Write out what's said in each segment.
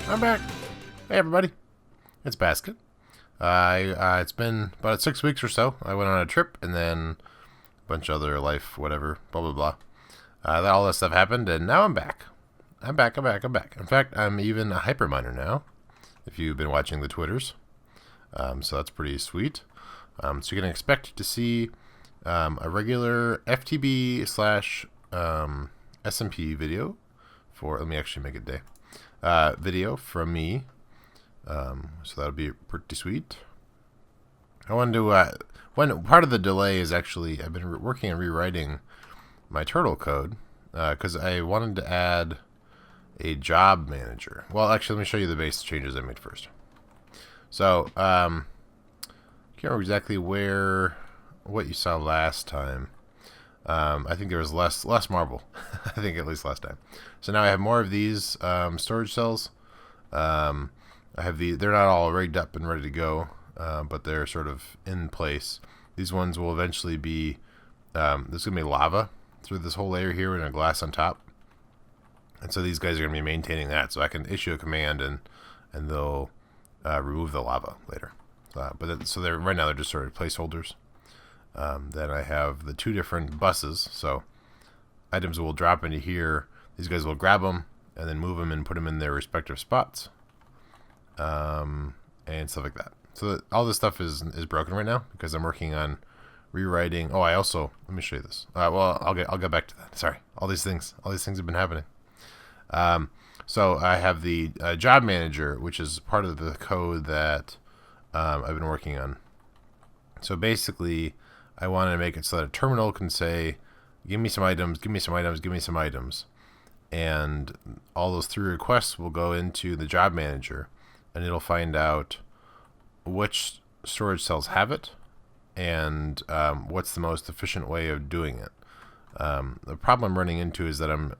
I'm back. Hey everybody, it's Basket. It's been about 6 weeks or so. I went on a trip and then a bunch of other life, whatever, blah blah blah. All that stuff happened, and now I'm back. I'm back. In fact, I'm even a Hyperminer now. If you've been watching the Twitters, so that's pretty sweet. So you can expect to see a regular FTB slash SMP video for. Let me actually make it day. Video from me. So that'll be pretty sweet. I wanted to. One part of the delay is actually I've been working on rewriting my turtle code because I wanted to add a job manager. Well, actually, let me show you the base changes I made first. So can't remember exactly what you saw last time. I think there was less marble. I think at least last time. So now I have more of these storage cells. I have they're not all rigged up and ready to go, but they're sort of in place. These ones will eventually be, there's going to be lava through this whole layer here and a glass on top. And so these guys are going to be maintaining that. So I can issue a command and they'll remove the lava later. So right now they're just sort of placeholders. Then I have the two different buses. So items will drop into here. These guys will grab them and then move them and put them in their respective spots. And stuff like that. So all this stuff is broken right now because I'm working on rewriting. Oh, let me show you this. Well, I'll get back to that. Sorry, all these things have been happening. So I have the job manager, which is part of the code that I've been working on. So basically, I want to make it so that a terminal can say, "Give me some items, give me some items, give me some items," and all those 3 requests will go into the job manager. And it'll find out which storage cells have it and what's the most efficient way of doing it. The problem I'm running into is that I'm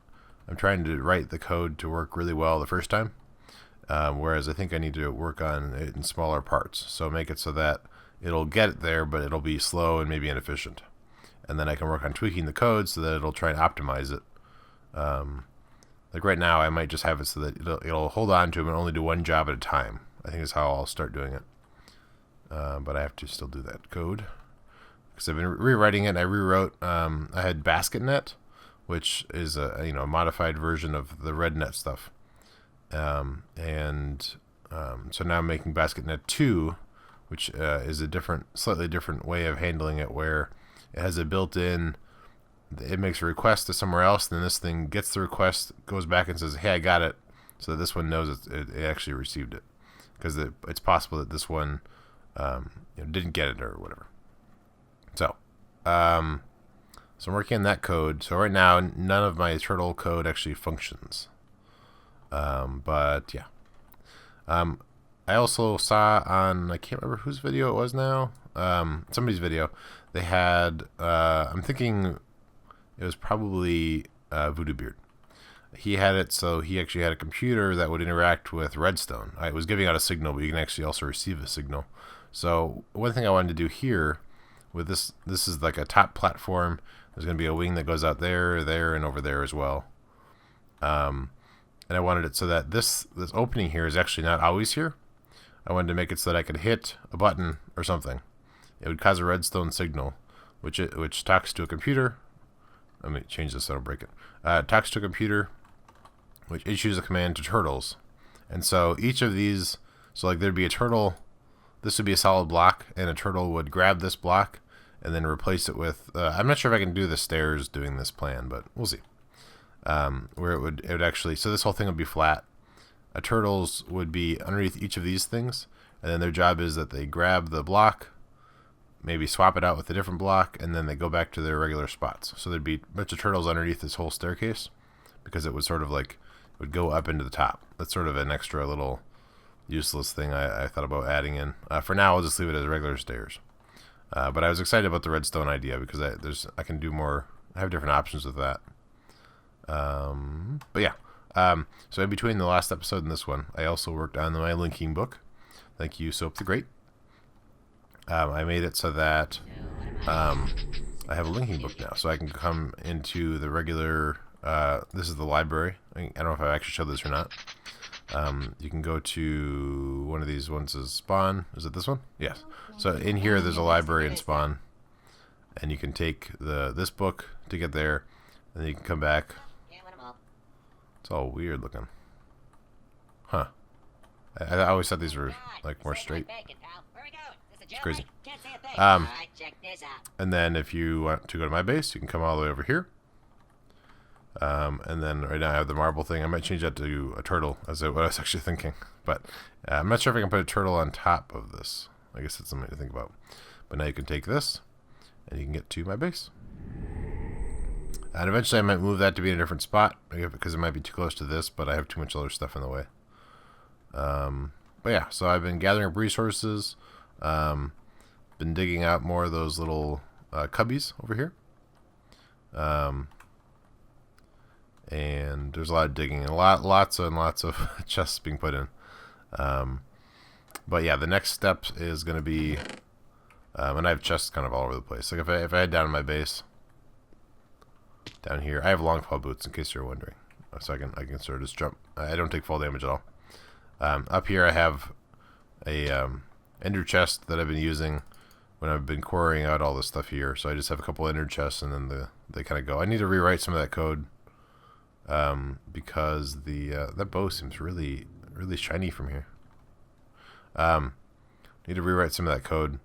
trying to write the code to work really well the first time, whereas I think I need to work on it in smaller parts. So make it so that it'll get it there, but it'll be slow and maybe inefficient. And then I can work on tweaking the code so that it'll try and optimize it. Like right now, I might just have it so that it'll hold on to them and only do one job at a time. I think is how I'll start doing it. But I have to still do that code because I've been rewriting it. I rewrote. I had BasketNet, which is a modified version of the RedNet stuff, so now I'm making BasketNet 2, which is a slightly different way of handling it, where it has a built-in. It makes a request to somewhere else, then this thing gets the request, goes back and says, "Hey, I got it," so that this one knows it actually received it, because it's possible that this one didn't get it or whatever. So I'm working on that code. So right now, none of my turtle code actually functions. But yeah, I also saw on, I can't remember whose video it was now, somebody's video. They had I'm thinking. It was probably Voodoo Beard. He had it, so he actually had a computer that would interact with Redstone. I was giving out a signal, but you can actually also receive a signal. So one thing I wanted to do here with this is like a top platform. There's going to be a wing that goes out there, and over there as well. And I wanted it so that this opening here is actually not always here. I wanted to make it so that I could hit a button or something. It would cause a redstone signal, which talks to a computer. Let me change this so I don't break it. Talks to a computer, which issues a command to turtles. And so each of these, so like there'd be a turtle, this would be a solid block, and a turtle would grab this block and then replace it with, I'm not sure if I can do the stairs doing this plan, but we'll see. Where it would actually, so this whole thing would be flat. Turtles would be underneath each of these things, and then their job is that they grab the block, maybe swap it out with a different block, and then they go back to their regular spots. So there'd be a bunch of turtles underneath this whole staircase, because it would sort of like, it would go up into the top. That's sort of an extra little useless thing I thought about adding in. For now, I'll just leave it as regular stairs. But I was excited about the redstone idea, because I can do more, I have different options with that. But yeah, so in between the last episode and this one, I also worked on my linking book. Thank you, Soap the Great. I made it so that I have a linking book now, so I can come into the regular. This is the library. I don't know if I actually showed this or not. You can go to one of these ones as spawn. Is it this one? Yes. So in here there's a library and spawn, and you can take this book to get there, and then you can come back. It's all weird looking. Huh. I always thought these were like more straight. It's crazy. And then if you want to go to my base, you can come all the way over here. And then right now I have the marble thing. I might change that to a turtle, as what I was actually thinking. But I'm not sure if I can put a turtle on top of this. I guess that's something to think about. But now you can take this, and you can get to my base. And eventually I might move that to be in a different spot, because it might be too close to this, but I have too much other stuff in the way. But yeah, so I've been gathering up resources, been digging out more of those little cubbies over here. And there's a lot of digging, and lots and lots of chests being put in. But yeah, the next step is going to be, and I have chests kind of all over the place. Like if I head down to my base, down here, I have long fall boots in case you're wondering, so I can sort of just jump. I don't take fall damage at all. Up here I have a ender chest that I've been using when I've been quarrying out all this stuff here. So I just have a couple ender chests, and then they kind of go. I need to rewrite some of that code. Because that bow seems really shiny from here. Need to rewrite some of that code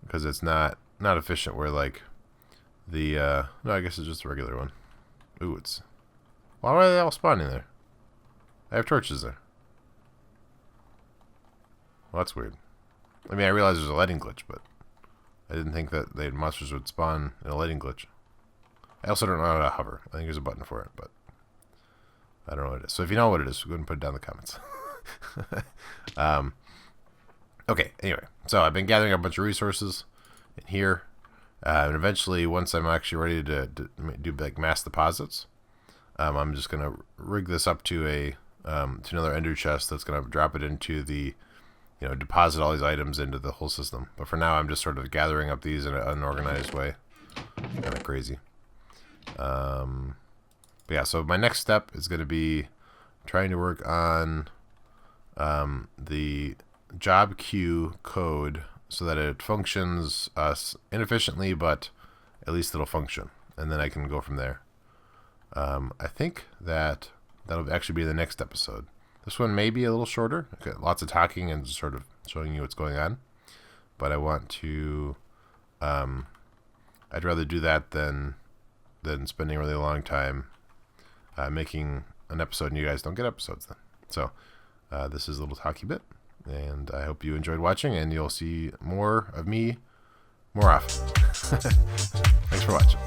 because it's not efficient. Where like no, I guess it's just a regular one. Ooh, why are they all spawning there? I have torches there. Well, that's weird. I mean, I realize there's a lighting glitch, but I didn't think that monsters would spawn in a lighting glitch. I also don't know how to hover. I think there's a button for it, but I don't know what it is. So if you know what it is, go ahead and put it down in the comments. Okay, anyway. So I've been gathering a bunch of resources in here. And eventually, once I'm actually ready to do like mass deposits, I'm just going to rig this up to another ender chest that's going to drop it into the, deposit all these items into the whole system. But for now, I'm just sort of gathering up these in an unorganized way. Kind of crazy. But yeah, so my next step is going to be trying to work on the job queue code so that it functions inefficiently, but at least it'll function. And then I can go from there. I think that'll actually be the next episode. This one may be a little shorter. Okay, lots of talking and sort of showing you what's going on. But I want to... I'd rather do that than spending a really long time making an episode, and you guys don't get episodes then. So this is a little talky bit, and I hope you enjoyed watching, and you'll see more of me more often. Thanks for watching.